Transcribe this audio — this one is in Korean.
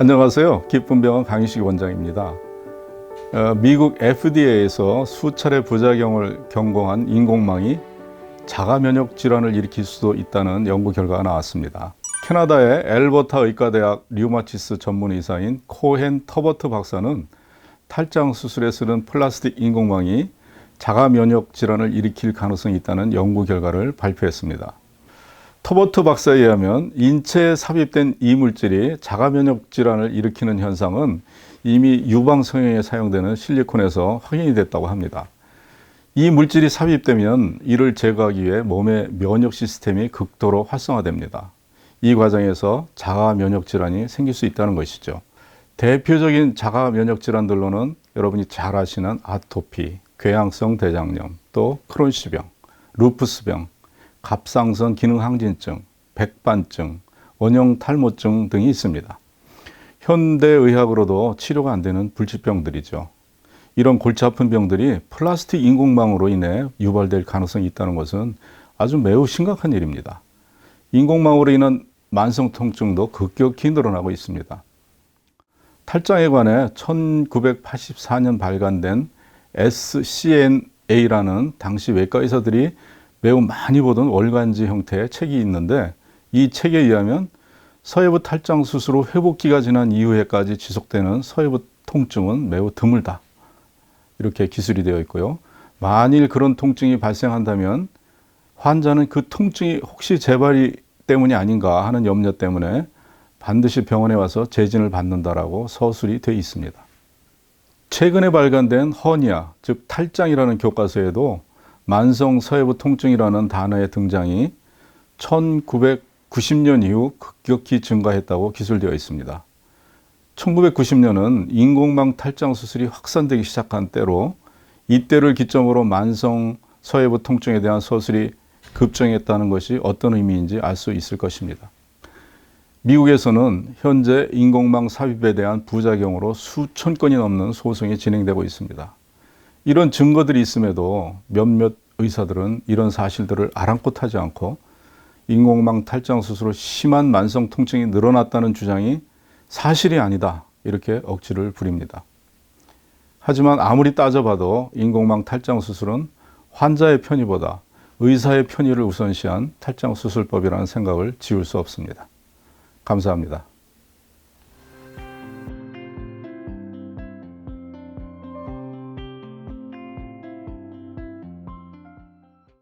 안녕하세요. 기쁨병원 강희식 원장입니다. 미국 FDA에서 수차례 부작용을 경고한 인공망이 자가 면역 질환을 일으킬 수도 있다는 연구 결과가 나왔습니다. 캐나다의 엘버타 의과대학 류마티스 전문 의사인 코헨 터버트 박사는 탈장 수술에 쓰는 플라스틱 인공망이 자가 면역 질환을 일으킬 가능성이 있다는 연구 결과를 발표했습니다. 터버트 박사에 의하면 인체에 삽입된 이 물질이 자가 면역 질환을 일으키는 현상은 이미 유방 성형에 사용되는 실리콘에서 확인이 됐다고 합니다. 이 물질이 삽입되면 이를 제거하기 위해 몸의 면역 시스템이 극도로 활성화됩니다. 이 과정에서 자가 면역 질환이 생길 수 있다는 것이죠. 대표적인 자가 면역 질환들로는 여러분이 잘 아시는 아토피, 궤양성 대장염, 또 크론시병, 루푸스병, 갑상선 기능 항진증, 백반증, 원형 탈모증 등이 있습니다. 현대의학으로도 치료가 안 되는 불치병들이죠. 이런 골치 아픈 병들이 플라스틱 인공망으로 인해 유발될 가능성이 있다는 것은 아주 매우 심각한 일입니다. 인공망으로 인한 만성 통증도 급격히 늘어나고 있습니다. 탈장에 관해 1984년 발간된 SCNA라는 당시 외과 의사들이 매우 많이 보던 월간지 형태의 책이 있는데, 이 책에 의하면 서해부 탈장 수술 후 회복기가 지난 이후에까지 지속되는 서해부 통증은 매우 드물다, 이렇게 기술이 되어 있고요. 만일 그런 통증이 발생한다면 환자는 그 통증이 혹시 재발이 때문이 아닌가 하는 염려 때문에 반드시 병원에 와서 재진을 받는다라고 서술이 되어 있습니다. 최근에 발간된 허니아, 즉 탈장이라는 교과서에도 만성 서해부 통증이라는 단어의 등장이 1990년 이후 급격히 증가했다고 기술되어 있습니다. 1990년은 인공망 탈장 수술이 확산되기 시작한 때로, 이때를 기점으로 만성 서해부 통증에 대한 서술이 급증했다는 것이 어떤 의미인지 알 수 있을 것입니다. 미국에서는 현재 인공망 삽입에 대한 부작용으로 수천 건이 넘는 소송이 진행되고 있습니다. 이런 증거들이 있음에도 몇몇 의사들은 이런 사실들을 아랑곳하지 않고 인공망 탈장 수술로 심한 만성 통증이 늘어났다는 주장이 사실이 아니다, 이렇게 억지를 부립니다. 하지만 아무리 따져봐도 인공망 탈장 수술은 환자의 편의보다 의사의 편의를 우선시한 탈장 수술법이라는 생각을 지울 수 없습니다. 감사합니다.